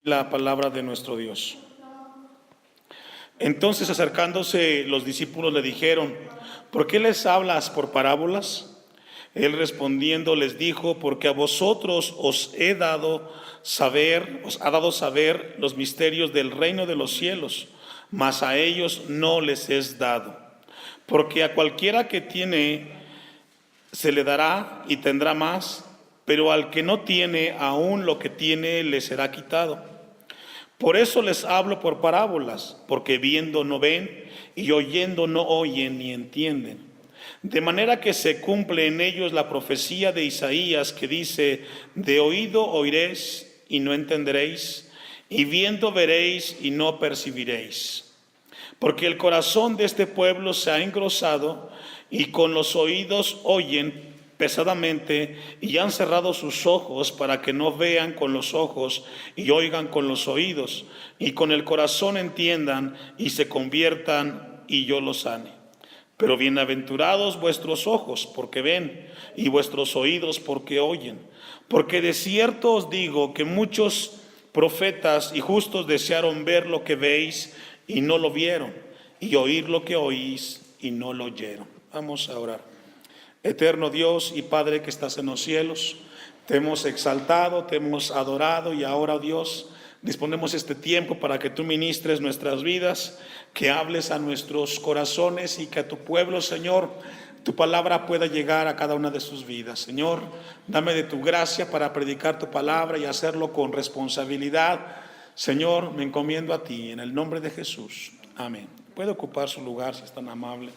La palabra de nuestro Dios. Entonces, acercándose los discípulos le dijeron: ¿por qué les hablas por parábolas? Él respondiendo les dijo: porque a vosotros os ha dado saber los misterios del reino de los cielos, mas a ellos no les es dado. Porque a cualquiera que tiene se le dará y tendrá más, pero al que no tiene, aún lo que tiene le será quitado. Por eso les hablo por parábolas, porque viendo no ven, y oyendo no oyen ni entienden. De manera que se cumple en ellos la profecía de Isaías, que dice: de oído oiréis y no entenderéis, y viendo veréis y no percibiréis. Porque el corazón de este pueblo se ha engrosado, y con los oídos oyen pesadamente, y han cerrado sus ojos para que no vean con los ojos y oigan con los oídos, y con el corazón entiendan y se conviertan, y yo los sane. Pero bienaventurados vuestros ojos porque ven, y vuestros oídos porque oyen. Porque de cierto os digo que muchos profetas y justos desearon ver lo que veis y no lo vieron, y oír lo que oís y no lo oyeron. Vamos a orar. Eterno Dios y Padre que estás en los cielos, te hemos exaltado, te hemos adorado, y ahora, oh Dios, disponemos este tiempo para que tú ministres nuestras vidas, que hables a nuestros corazones y que a tu pueblo, Señor, tu palabra pueda llegar a cada una de sus vidas. Señor, dame de tu gracia para predicar tu palabra y hacerlo con responsabilidad. Señor, me encomiendo a ti en el nombre de Jesús. Amén. ¿Puede ocupar su lugar si es tan amable?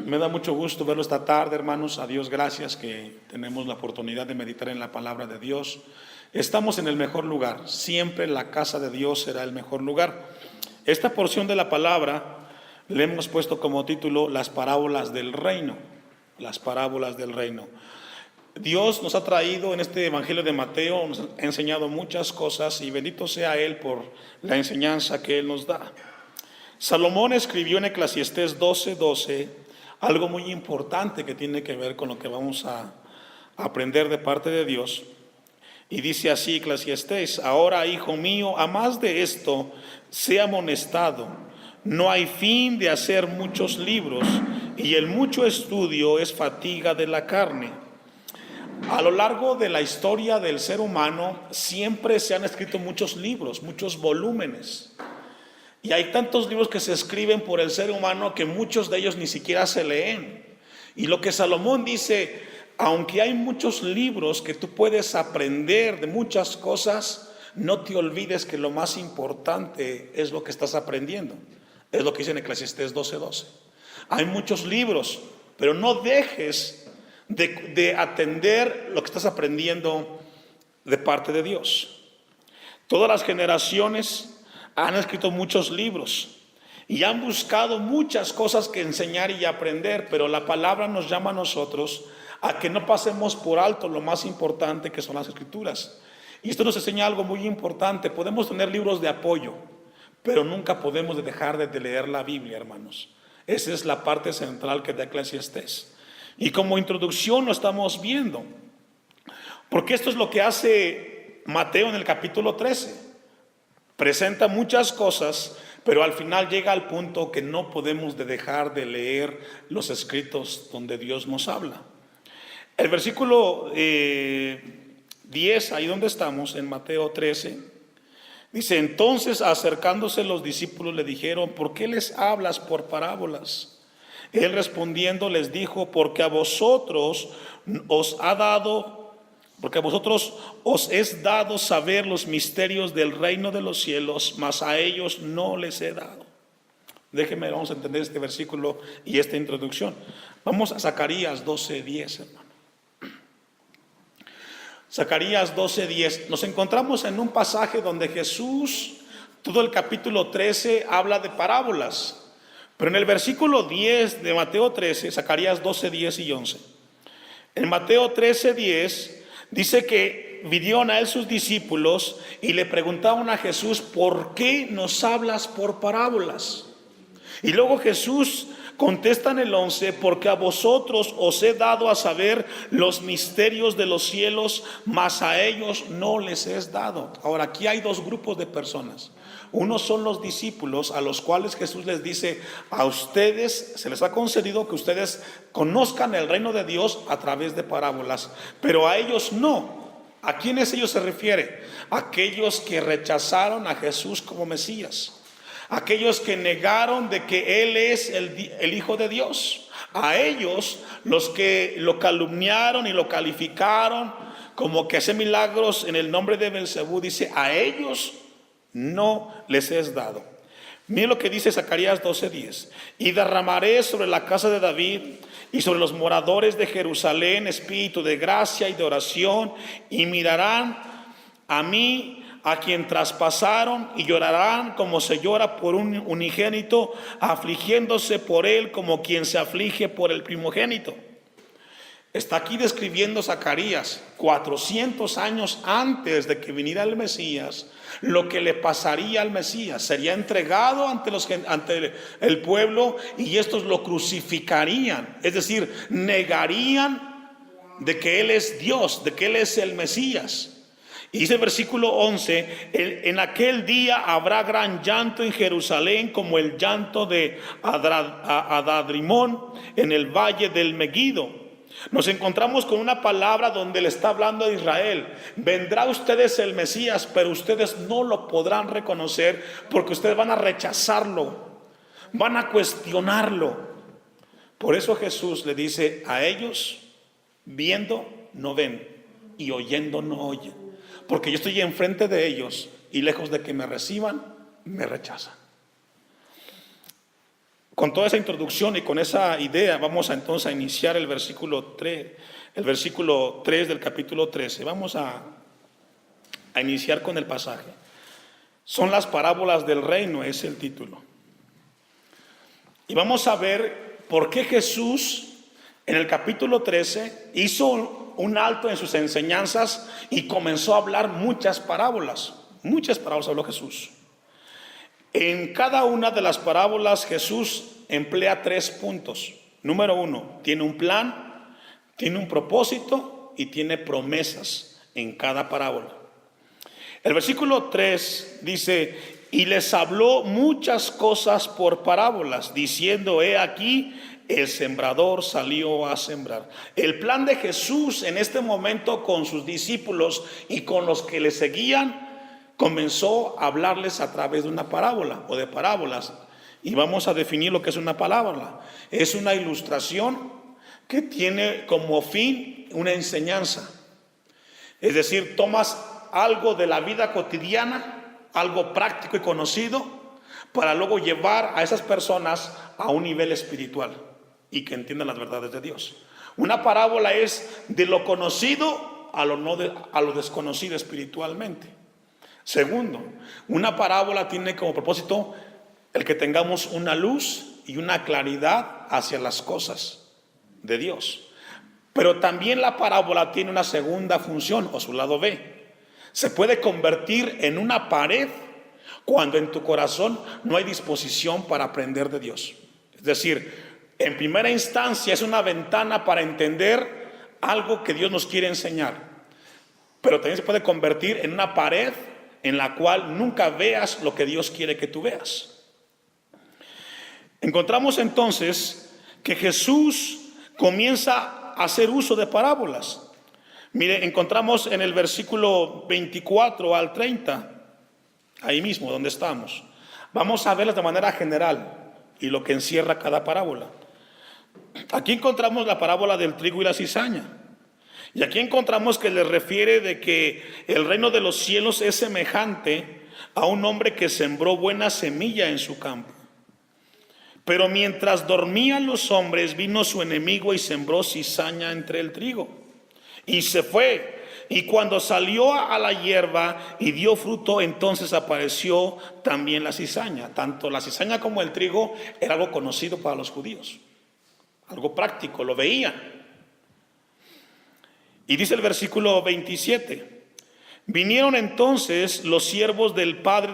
Me da mucho gusto verlo esta tarde, hermanos. A Dios gracias que tenemos la oportunidad de meditar en la palabra de Dios. Estamos en el mejor lugar. Siempre la casa de Dios será el mejor lugar. Esta porción de la palabra le hemos puesto como título: las parábolas del reino. Las parábolas del reino. Dios nos ha traído en este Evangelio de Mateo, nos ha enseñado muchas cosas, y bendito sea Él por la enseñanza que Él nos da. Salomón escribió en Eclesiastés 12:12 algo muy importante que tiene que ver con lo que vamos a aprender de parte de Dios. Y dice así Eclesiastés: ahora, hijo mío, a más de esto, sea amonestado. No hay fin de hacer muchos libros, y el mucho estudio es fatiga de la carne. A lo largo de la historia del ser humano siempre se han escrito muchos libros, muchos volúmenes. Y hay tantos libros que se escriben por el ser humano que muchos de ellos ni siquiera se leen. Y lo que Salomón dice: aunque hay muchos libros que tú puedes aprender de muchas cosas, no te olvides que lo más importante es lo que estás aprendiendo. Es lo que dice en Eclesiastés 12:12. Hay muchos libros, pero no dejes de atender lo que estás aprendiendo de parte de Dios. Todas las generaciones han escrito muchos libros y han buscado muchas cosas que enseñar y aprender, pero la palabra nos llama a nosotros a que no pasemos por alto lo más importante, que son las Escrituras. Y esto nos enseña algo muy importante: podemos tener libros de apoyo, pero nunca podemos dejar de leer la Biblia, hermanos. Esa es la parte central que da Eclesiastés. Y como introducción lo estamos viendo, porque esto es lo que hace Mateo en el capítulo 13. Presenta muchas cosas, pero al final llega al punto que no podemos dejar de leer los escritos donde Dios nos habla. El versículo 10, ahí donde estamos, en Mateo 13, dice: entonces acercándose los discípulos le dijeron: ¿por qué les hablas por parábolas? Él respondiendo les dijo: porque a vosotros os es dado saber los misterios del reino de los cielos, mas a ellos no les he dado. Déjenme, vamos a entender este versículo y esta introducción. Vamos a Zacarías 12:10, hermano. Zacarías 12:10. Nos encontramos en un pasaje donde Jesús, todo el capítulo 13, habla de parábolas. Pero en el versículo 10 de Mateo 13, Zacarías 12:10 y 11. En Mateo 13:10 dice que vinieron a él sus discípulos y le preguntaban a Jesús: ¿por qué nos hablas por parábolas? Y luego Jesús Contesta en el 11: porque a vosotros os he dado a saber los misterios de los cielos, mas a ellos no les es dado. Ahora, aquí hay dos grupos de personas. Unos son los discípulos, a los cuales Jesús les dice: a ustedes se les ha concedido que ustedes conozcan el reino de Dios a través de parábolas, pero a ellos no. ¿A quiénes ellos se refiere? Aquellos que rechazaron a Jesús como Mesías, aquellos que negaron de que Él es el Hijo de Dios. A ellos, los que lo calumniaron y lo calificaron como que hace milagros en el nombre de Belcebú, dice: a ellos no les es dado. Mire lo que dice Zacarías 12:10: y derramaré sobre la casa de David y sobre los moradores de Jerusalén espíritu de gracia y de oración, y mirarán a mí, a quien traspasaron, y llorarán como se llora por un unigénito, afligiéndose por él como quien se aflige por el primogénito. Está aquí describiendo Zacarías 400 años antes de que viniera el Mesías, lo que le pasaría al Mesías. Sería entregado ante el pueblo, y estos lo crucificarían, es decir, negarían de que Él es Dios, de que Él es el Mesías. Y dice el versículo 11: en aquel día habrá gran llanto en Jerusalén, como el llanto de Adadrimón en el valle del Megido. Nos encontramos con una palabra donde le está hablando a Israel: vendrá a ustedes el Mesías, pero ustedes no lo podrán reconocer, porque ustedes van a rechazarlo, van a cuestionarlo. Por eso Jesús le dice a ellos: viendo no ven, y oyendo no oyen, porque yo estoy enfrente de ellos, y lejos de que me reciban, me rechazan. Con toda esa introducción y con esa idea, vamos entonces a iniciar el versículo 3 del capítulo 13. Vamos a iniciar con el pasaje. Son las parábolas del reino, es el título. Y vamos a ver por qué Jesús en el capítulo 13 hizo un alto en sus enseñanzas y comenzó a hablar muchas parábolas. Muchas parábolas habló Jesús. En cada una de las parábolas Jesús emplea 3 puntos. Número 1, tiene un plan, tiene un propósito y tiene promesas en cada parábola. El versículo 3 dice: y les habló muchas cosas por parábolas, diciendo: he aquí, el sembrador salió a sembrar. El plan de Jesús en este momento con sus discípulos y con los que le seguían, comenzó a hablarles a través de una parábola o de parábolas. Y vamos a definir lo que es una parábola. Es una ilustración que tiene como fin una enseñanza. Es decir, tomas algo de la vida cotidiana, algo práctico y conocido, para luego llevar a esas personas a un nivel espiritual y que entiendan las verdades de Dios. Una parábola es de lo conocido a lo desconocido espiritualmente. Segundo, una parábola tiene como propósito el que tengamos una luz y una claridad hacia las cosas de Dios. Pero también la parábola tiene una segunda función, o su lado B. Se puede convertir en una pared cuando en tu corazón no hay disposición para aprender de Dios. Es decir, en primera instancia es una ventana para entender algo que Dios nos quiere enseñar, pero también se puede convertir en una pared en la cual nunca veas lo que Dios quiere que tú veas. Encontramos entonces que Jesús comienza a hacer uso de parábolas. Mire, encontramos en el versículo 24 al 30, ahí mismo donde estamos. Vamos a verlas de manera general y lo que encierra cada parábola. Aquí encontramos la parábola del trigo y la cizaña. Y aquí encontramos que le refiere de que el reino de los cielos es semejante a un hombre que sembró buena semilla en su campo. Pero mientras dormían los hombres, vino su enemigo y sembró cizaña entre el trigo. Y se fue. Y cuando salió a la hierba y dio fruto, entonces apareció también la cizaña. Tanto la cizaña como el trigo era algo conocido para los judíos. Algo práctico, lo veían. Y dice el versículo 27, vinieron entonces los siervos del padre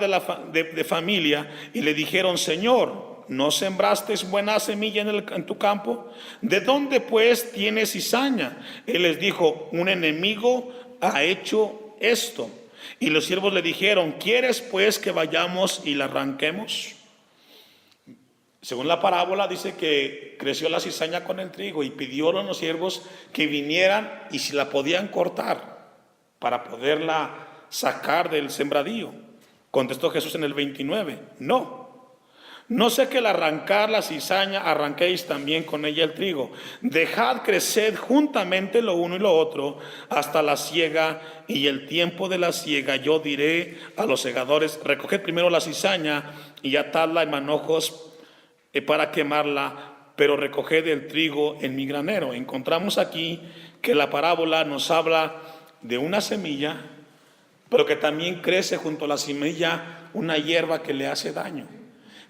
de familia y le dijeron: Señor, ¿no sembraste buena semilla en tu campo? ¿De dónde pues tienes cizaña? Él les dijo, un enemigo ha hecho esto. Y los siervos le dijeron, ¿quieres pues que vayamos y la arranquemos? Según la parábola dice que creció la cizaña con el trigo y pidieron los siervos que vinieran y si la podían cortar para poderla sacar del sembradío. Contestó Jesús en el 29, no sé que al arrancar la cizaña arranquéis también con ella el trigo. Dejad crecer juntamente lo uno y lo otro hasta la siega, y el tiempo de la siega yo diré a los segadores, recoged primero la cizaña y atadla en manojos para quemarla, pero recoged el trigo en mi granero. Encontramos aquí que la parábola nos habla de una semilla, pero que también crece junto a la semilla una hierba que le hace daño,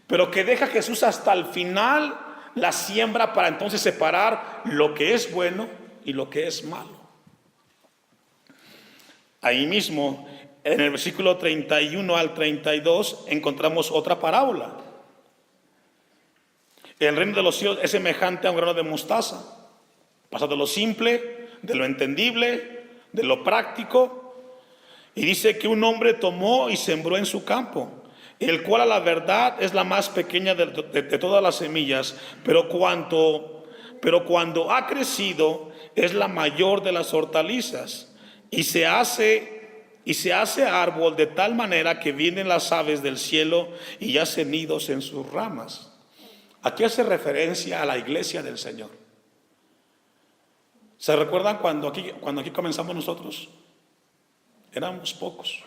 pero que deja Jesús hasta el final la siembra para entonces separar lo que es bueno y lo que es malo. Ahí mismo, en el versículo 31 al 32, encontramos otra parábola. El reino de los cielos es semejante a un grano de mostaza. Pasa de lo simple, de lo entendible, de lo práctico. Y dice que un hombre tomó y sembró en su campo, el cual a la verdad es la más pequeña de todas las semillas, pero cuando ha crecido es la mayor de las hortalizas, y se hace árbol de tal manera que vienen las aves del cielo y hacen nidos en sus ramas. Aquí hace referencia a la iglesia del Señor. ¿Se recuerdan cuando aquí comenzamos nosotros? Éramos pocos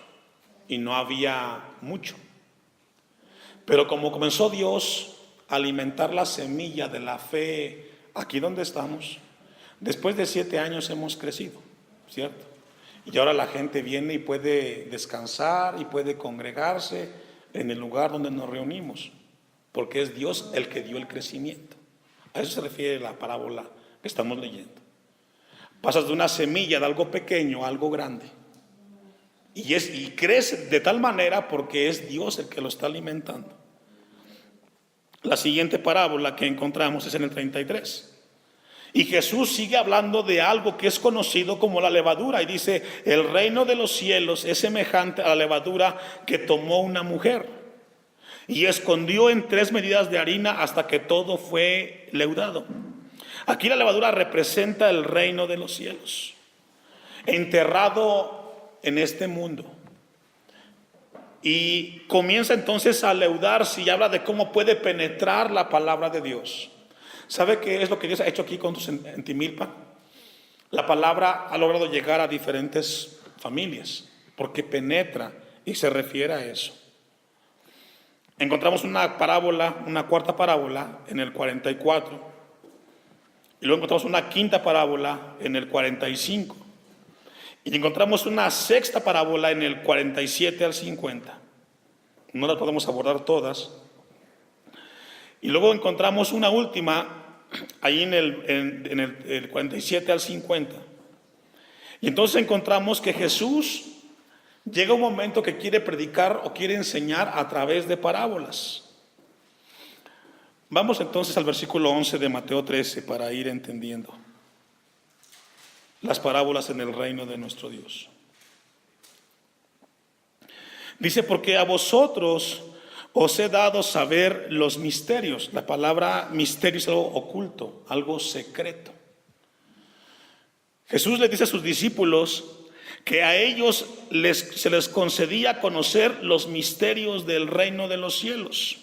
y no había mucho. Pero como comenzó Dios a alimentar la semilla de la fe aquí donde estamos, después de 7 años hemos crecido, ¿cierto? Y ahora la gente viene y puede descansar y puede congregarse en el lugar donde nos reunimos, porque es Dios el que dio el crecimiento. A eso se refiere la parábola que estamos leyendo. Pasas de una semilla, de algo pequeño a algo grande. Y crece de tal manera porque es Dios el que lo está alimentando. La siguiente parábola que encontramos es en el 33. Y Jesús sigue hablando de algo que es conocido como la levadura. Y dice, el reino de los cielos es semejante a la levadura que tomó una mujer y escondió en 3 medidas de harina hasta que todo fue leudado. Aquí la levadura representa el reino de los cielos, enterrado en este mundo, y comienza entonces a leudarse y habla de cómo puede penetrar la palabra de Dios. ¿Sabe qué es lo que Dios ha hecho aquí con en Timilpa? La palabra ha logrado llegar a diferentes familias porque penetra y se refiere a eso. Encontramos una parábola, una cuarta parábola en el 44, y luego encontramos una quinta parábola en el 45. Y encontramos una sexta parábola en el 47 al 50. No las podemos abordar todas. Y luego encontramos una última ahí en el 47 al 50. Y entonces encontramos que Jesús llega un momento que quiere predicar o quiere enseñar a través de parábolas. Vamos entonces al versículo 11 de Mateo 13 para ir entendiendo las parábolas en el reino de nuestro Dios. Dice, porque a vosotros os he dado saber los misterios. La palabra misterio es algo oculto, algo secreto. Jesús le dice a sus discípulos que a ellos se les concedía conocer los misterios del reino de los cielos.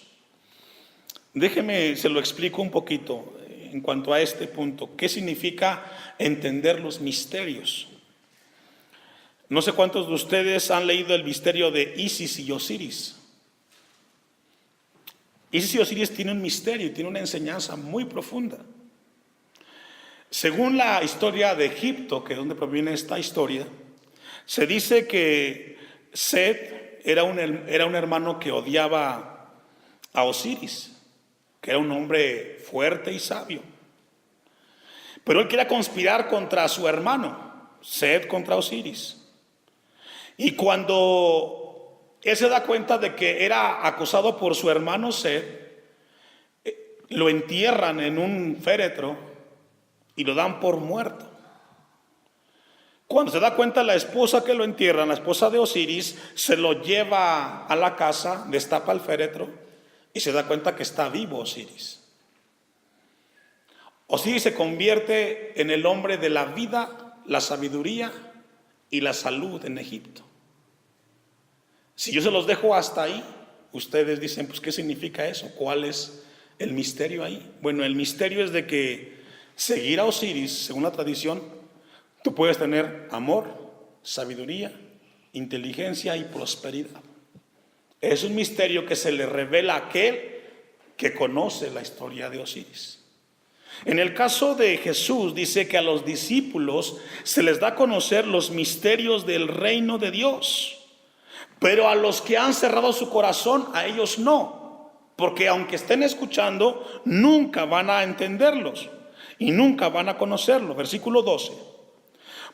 Déjeme, se lo explico un poquito en cuanto a este punto. ¿Qué significa entender los misterios? No sé cuántos de ustedes han leído el misterio de Isis y Osiris. Isis y Osiris tiene un misterio y tiene una enseñanza muy profunda. Según la historia de Egipto, que es donde proviene esta historia, se dice que Set era un hermano que odiaba a Osiris, que era un hombre fuerte y sabio. Pero él quería conspirar contra su hermano, Set contra Osiris. Y cuando él se da cuenta de que era acosado por su hermano Set, lo entierran en un féretro y lo dan por muerto. Cuando se da cuenta la esposa que lo entierran, la esposa de Osiris, se lo lleva a la casa, destapa el féretro y se da cuenta que está vivo Osiris. Osiris se convierte en el hombre de la vida, la sabiduría y la salud en Egipto. Si yo se los dejo hasta ahí, ustedes dicen, pues ¿qué significa eso? ¿Cuál es el misterio ahí? Bueno, el misterio es de que seguir a Osiris, según la tradición, tú puedes tener amor, sabiduría, inteligencia y prosperidad. Es un misterio que se le revela a aquel que conoce la historia de Osiris. En el caso de Jesús dice que a los discípulos se les da a conocer los misterios del reino de Dios, pero a los que han cerrado su corazón, a ellos no, porque aunque estén escuchando, nunca van a entenderlos y nunca van a conocerlos. Versículo 12.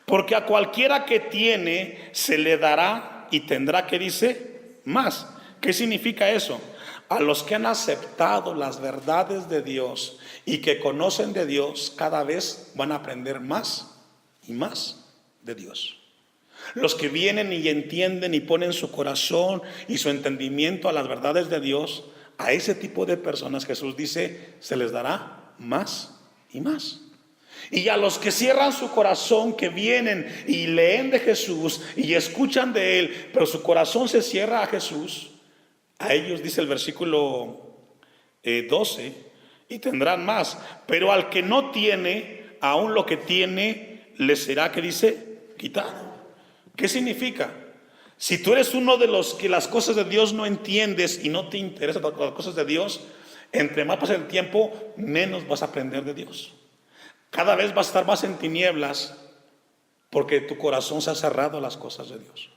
Porque a cualquiera que tiene se le dará y tendrá, que dice, más. ¿Qué significa eso? A los que han aceptado las verdades de Dios y que conocen de Dios, cada vez van a aprender más y más de Dios. Los que vienen y entienden y ponen su corazón y su entendimiento a las verdades de Dios, a ese tipo de personas Jesús dice, se les dará más y más. Y a los que cierran su corazón, que vienen y leen de Jesús y escuchan de Él, pero su corazón se cierra a Jesús, a ellos dice el versículo 12, y tendrán más. Pero al que no tiene, aún lo que tiene, le será, que dice, quitado. ¿Qué significa? Si tú eres uno de los que las cosas de Dios no entiendes y no te interesan las cosas de Dios, entre más pasa el tiempo, menos vas a aprender de Dios. Cada vez vas a estar más en tinieblas porque tu corazón se ha cerrado a las cosas de Dios.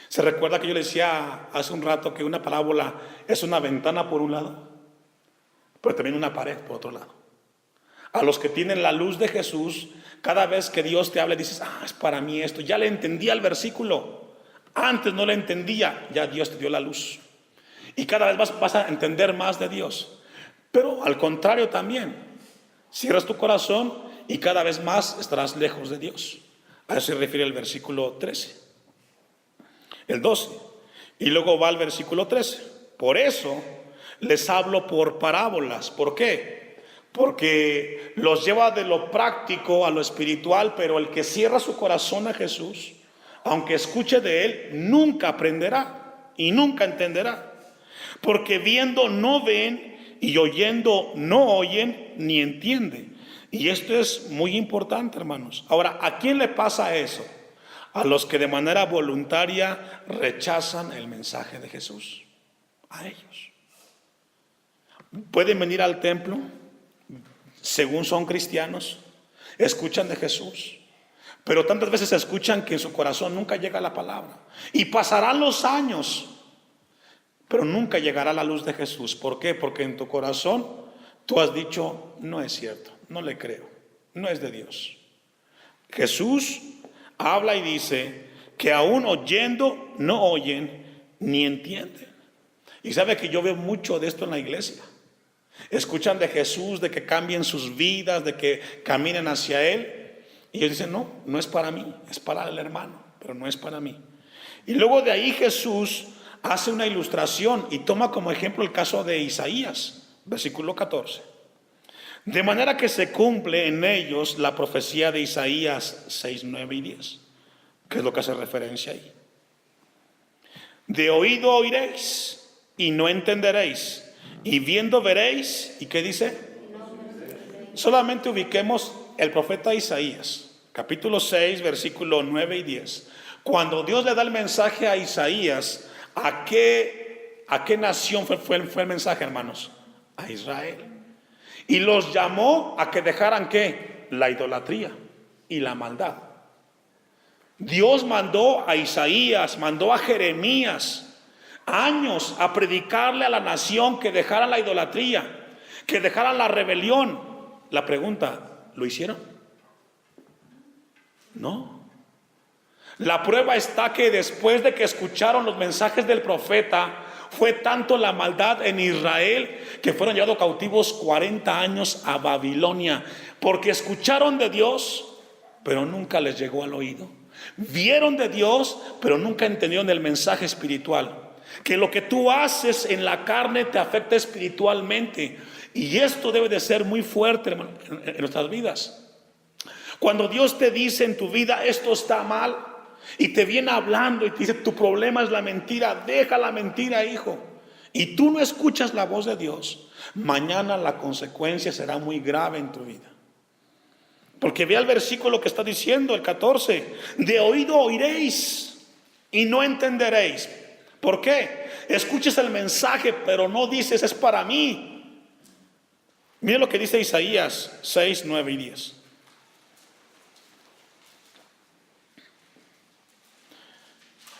Se recuerda que yo le decía hace un rato que una parábola es una ventana por un lado, pero también una pared por otro lado. A los que tienen la luz de Jesús, cada vez que Dios te habla dices, es para mí esto. Ya le entendía el versículo, antes no le entendía, ya Dios te dio la luz. Y cada vez vas a entender más de Dios. Pero al contrario también, cierras tu corazón y cada vez más estarás lejos de Dios. A eso se refiere el versículo 13. El 12. Y luego va al versículo 13. Por eso les hablo por parábolas. ¿Por qué? Porque los lleva de lo práctico a lo espiritual, pero el que cierra su corazón a Jesús, aunque escuche de Él, nunca aprenderá y nunca entenderá. Porque viendo no ven, y oyendo no oyen ni entienden. Y esto es muy importante, hermanos. Ahora, ¿a quién le pasa eso? A los que de manera voluntaria rechazan el mensaje de Jesús. A ellos. Pueden venir al templo, según son cristianos, escuchan de Jesús, pero tantas veces escuchan que en su corazón nunca llega la palabra. Y pasarán los años, pero nunca llegará la luz de Jesús. ¿Por qué? Porque en tu corazón tú has dicho, no es cierto, no le creo, no es de Dios. Jesús habla y dice que aún oyendo no oyen ni entienden. Y sabe que yo veo mucho de esto en la iglesia. Escuchan de Jesús, de que cambien sus vidas, de que caminen hacia Él. Y ellos dicen, no, no es para mí, es para el hermano, pero no es para mí. Y luego de ahí Jesús hace una ilustración y toma como ejemplo el caso de Isaías, versículo 14. De manera que se cumple en ellos la profecía de Isaías 6, 9 y 10, que es lo que hace referencia ahí. De oído oiréis y no entenderéis, y viendo veréis, ¿y qué dice? Solamente ubiquemos el profeta Isaías, capítulo 6, versículo 9 y 10. Cuando Dios le da el mensaje a Isaías, ¿a qué nación fue el mensaje, hermanos? A Israel. Y los llamó a que dejaran ¿qué? La idolatría y la maldad. Dios mandó a Isaías, mandó a Jeremías años a predicarle a la nación que dejaran la idolatría, que dejaran la rebelión. La pregunta, ¿lo hicieron? No. La prueba está que después de que escucharon los mensajes del profeta, Fue tanto la maldad en Israel que fueron llevados cautivos 40 años a Babilonia, porque escucharon de Dios, pero nunca les llegó al oído. Vieron de Dios, pero nunca entendieron el mensaje espiritual. Que lo que tú haces en la carne te afecta espiritualmente. Y esto debe de ser muy fuerte, hermano, en nuestras vidas. Cuando Dios te dice en tu vida, esto está mal, y te viene hablando y te dice, tu problema es la mentira, deja la mentira, hijo, y tú no escuchas la voz de Dios, mañana la consecuencia será muy grave en tu vida. Porque vea el versículo que está diciendo, el 14, de oído oiréis y no entenderéis. ¿Por qué? Escuches el mensaje, pero no dices, es para mí. Mire lo que dice Isaías 6, 9 y 10.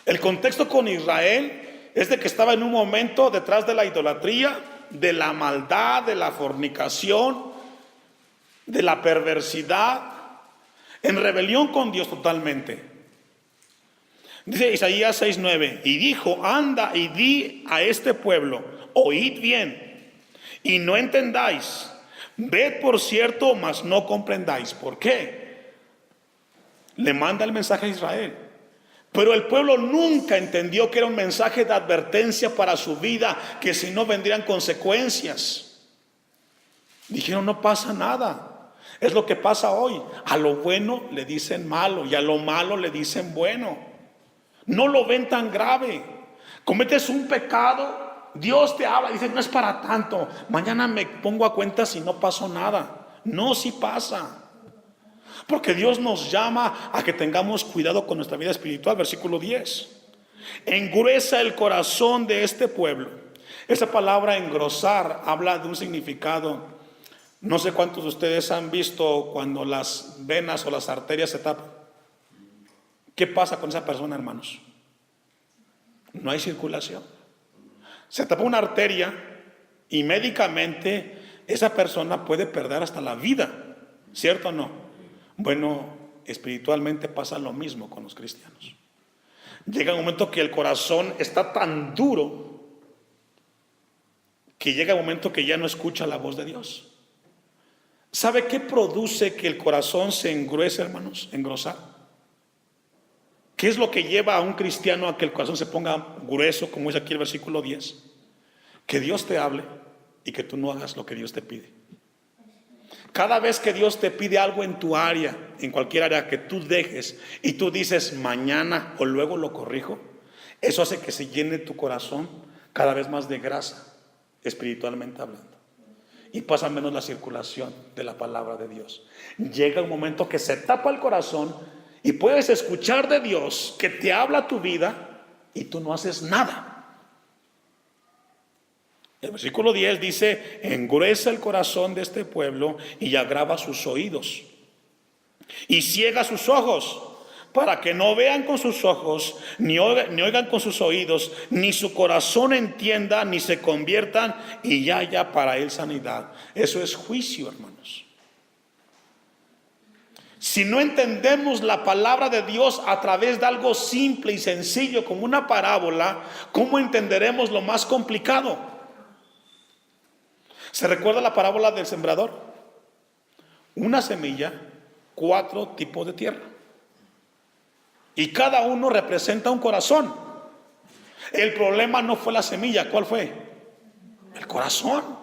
El contexto con Israel es de que estaba en un momento detrás de la idolatría, de la maldad, de la fornicación, de la perversidad, en rebelión con Dios totalmente. Dice Isaías 6:9, y dijo, anda y di a este pueblo, oíd bien y no entendáis, ved por cierto, mas no comprendáis. ¿Por qué? Le manda el mensaje a Israel. Pero el pueblo nunca entendió que era un mensaje de advertencia para su vida, que si no vendrían consecuencias. Dijeron, no pasa nada. Es lo que pasa hoy. A lo bueno le dicen malo y a lo malo le dicen bueno. No lo ven tan grave. Cometes un pecado, Dios te habla y dice, no es para tanto. Mañana me pongo a cuenta si no pasó nada. No, sí pasa. Porque Dios nos llama a que tengamos cuidado con nuestra vida espiritual. Versículo 10. Engruesa el corazón de este pueblo. Esa palabra engrosar habla de un significado. No sé cuántos de ustedes han visto cuando las venas o las arterias se tapan. ¿Qué pasa con esa persona, hermanos? No hay circulación. Se tapa una arteria y médicamente esa persona puede perder hasta la vida. ¿Cierto o no? Bueno, espiritualmente pasa lo mismo con los cristianos. Llega un momento que el corazón está tan duro que llega un momento que ya no escucha la voz de Dios. ¿Sabe qué produce que el corazón se engruese, hermanos? Engrosar. ¿Qué es lo que lleva a un cristiano a que el corazón se ponga grueso, como es aquí el versículo 10? Que Dios te hable y que tú no hagas lo que Dios te pide. Cada vez que Dios te pide algo en tu área, en cualquier área que tú dejes y tú dices mañana o luego lo corrijo, eso hace que se llene tu corazón cada vez más de grasa, espiritualmente hablando, y pasa menos la circulación de la palabra de Dios. Llega un momento que se tapa el corazón y puedes escuchar de Dios que te habla tu vida y tú no haces nada. El versículo 10 dice, engruesa el corazón de este pueblo y agrava sus oídos y ciega sus ojos, para que no vean con sus ojos, ni oigan con sus oídos, ni su corazón entienda, ni se conviertan y haya para él sanidad. Eso es juicio, hermanos. Si no entendemos la palabra de Dios a través de algo simple y sencillo como una parábola, ¿cómo entenderemos lo más complicado? ¿Se recuerda la parábola del sembrador? Una semilla, 4 tipos de tierra. Y cada uno representa un corazón. El problema no fue la semilla, ¿cuál fue? El corazón.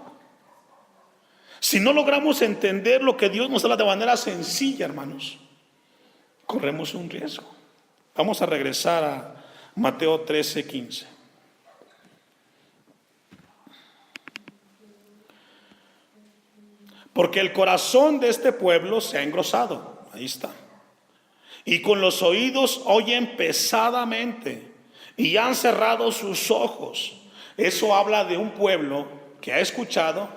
Si no logramos entender lo que Dios nos habla de manera sencilla, hermanos, corremos un riesgo. Vamos a regresar a Mateo 13:15. Porque el corazón de este pueblo se ha engrosado. Ahí está. Y con los oídos oyen pesadamente y han cerrado sus ojos. Eso habla de un pueblo que ha escuchado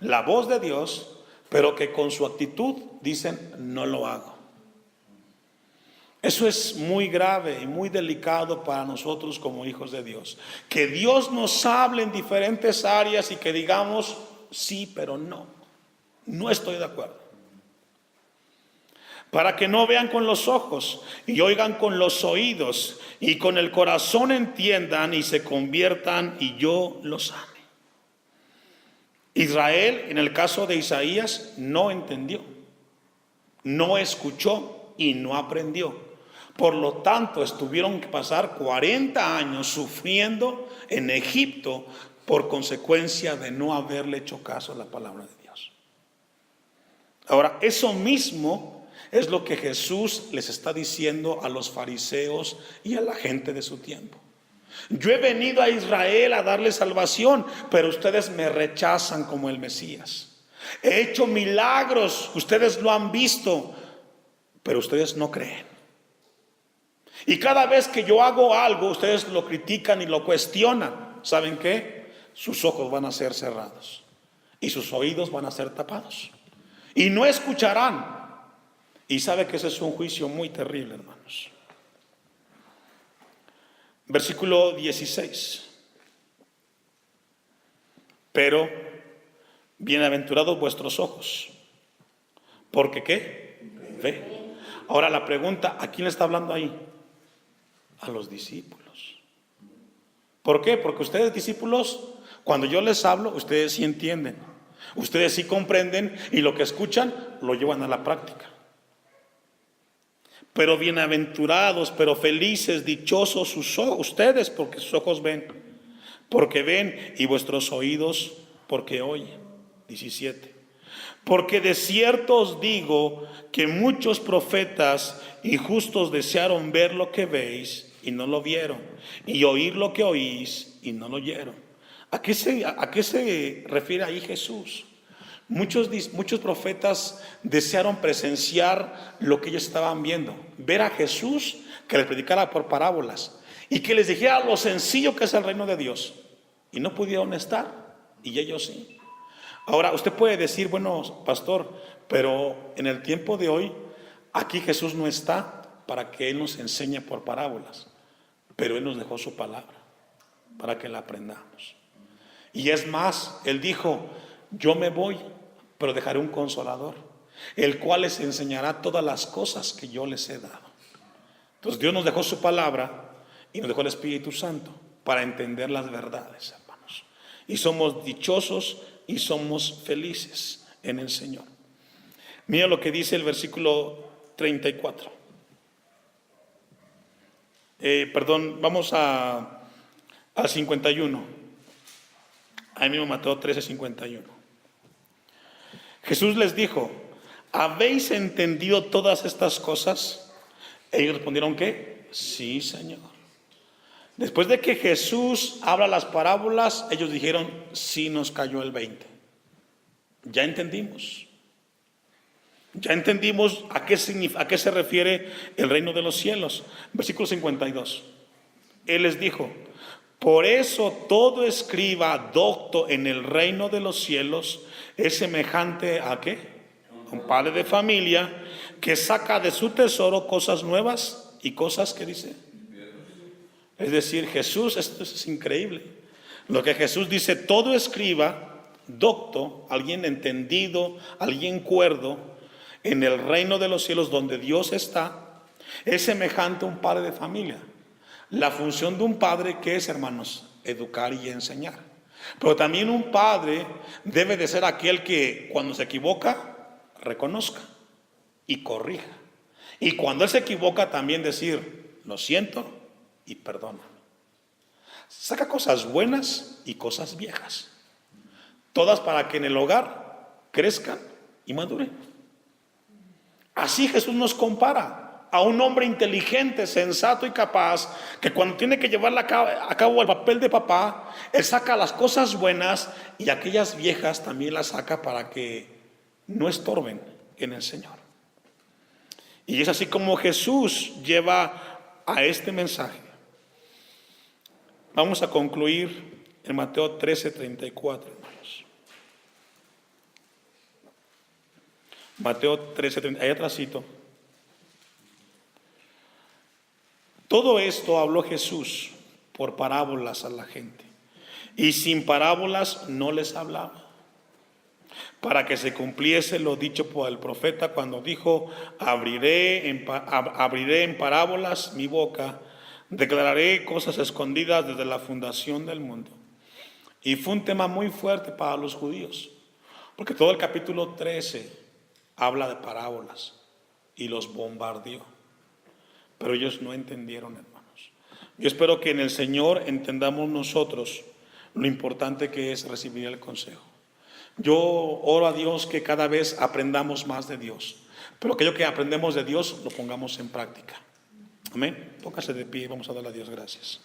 la voz de Dios, pero que con su actitud dicen, no lo hago. Eso es muy grave y muy delicado para nosotros como hijos de Dios. Que Dios nos hable en diferentes áreas y que digamos, sí, pero no. No estoy de acuerdo. para que no vean con los ojos y oigan con los oídos y con el corazón entiendan y se conviertan y yo los ame. Israel, en el caso de Isaías, no entendió, no escuchó y no aprendió. Por lo tanto, tuvieron que pasar 40 años sufriendo en Egipto por consecuencia de no haberle hecho caso a la palabra de Dios. Ahora, eso mismo es lo que Jesús les está diciendo a los fariseos y a la gente de su tiempo. Yo he venido a Israel a darle salvación, pero ustedes me rechazan como el Mesías. He hecho milagros, ustedes lo han visto, pero ustedes no creen. Y cada vez que yo hago algo, ustedes lo critican y lo cuestionan. ¿Saben qué? Sus ojos van a ser cerrados y sus oídos van a ser tapados y no escucharán. Y sabe que ese es un juicio muy terrible, hermanos. Versículo 16. Pero bienaventurados vuestros ojos, porque ¿qué? Ve. Ahora la pregunta, ¿a quién le está hablando ahí? A los discípulos. ¿Por qué? Porque ustedes, discípulos, cuando yo les hablo, ustedes sí entienden, ustedes sí comprenden y lo que escuchan lo llevan a la práctica. Pero bienaventurados, pero felices, dichosos ustedes, porque sus ojos ven, porque ven, y vuestros oídos porque oyen. 17. Porque de cierto os digo que muchos profetas y justos desearon ver lo que veis y no lo vieron, y oír lo que oís y no lo oyeron. ¿A qué se refiere ahí Jesús? Muchos profetas desearon presenciar lo que ellos estaban viendo, ver a Jesús que les predicara por parábolas y que les dijera lo sencillo que es el reino de Dios, y no pudieron estar, y ellos sí. Ahora usted puede decir, bueno, pastor, pero en el tiempo de hoy aquí Jesús no está para que Él nos enseñe por parábolas, pero Él nos dejó su palabra para que la aprendamos. Y es más, Él dijo, yo me voy, pero dejaré un consolador, el cual les enseñará todas las cosas que yo les he dado. Entonces Dios nos dejó su palabra y nos dejó el Espíritu Santo para entender las verdades, hermanos. Y somos dichosos y somos felices en el Señor. Mira lo que dice el versículo 34. Vamos al 51. Ahí mismo Mateo 13:51. Jesús les dijo, ¿habéis entendido todas estas cosas? Ellos respondieron, ¿qué? Sí, Señor. Después de que Jesús habla las parábolas, ellos dijeron, sí, nos cayó el 20. Ya entendimos. Ya entendimos a qué se refiere el reino de los cielos. Versículo 52. Él les dijo, por eso todo escriba docto en el reino de los cielos es semejante a ¿qué? Un padre de familia que saca de su tesoro cosas nuevas y cosas que dice. Es decir, Jesús, esto es increíble. Lo que Jesús dice, todo escriba docto, alguien entendido, alguien cuerdo, en el reino de los cielos donde Dios está, es semejante a un padre de familia. La función de un padre, ¿qué es, hermanos? Educar y enseñar. Pero también un padre debe de ser aquel que cuando se equivoca, reconozca y corrija. Y cuando él se equivoca también decir, lo siento y perdona. Saca cosas buenas y cosas viejas, todas para que en el hogar crezcan y maduren. Así Jesús nos compara a un hombre inteligente, sensato y capaz, que cuando tiene que llevar a cabo el papel de papá, él saca las cosas buenas y aquellas viejas también las saca para que no estorben en el Señor. Y es así como Jesús lleva a este mensaje. Vamos a concluir en Mateo 13:34, hermanos. Mateo 13:34, ahí atrásito. Todo esto habló Jesús por parábolas a la gente, y sin parábolas no les hablaba, para que se cumpliese lo dicho por el profeta cuando dijo: abriré en parábolas mi boca, declararé cosas escondidas desde la fundación del mundo. Y fue un tema muy fuerte para los judíos, porque todo el capítulo 13 habla de parábolas y los bombardeó, pero ellos no entendieron, hermanos. Yo espero que en el Señor entendamos nosotros lo importante que es recibir el consejo. Yo oro a Dios que cada vez aprendamos más de Dios, pero aquello que aprendemos de Dios lo pongamos en práctica. Amén. Póngase de pie y vamos a darle a Dios gracias.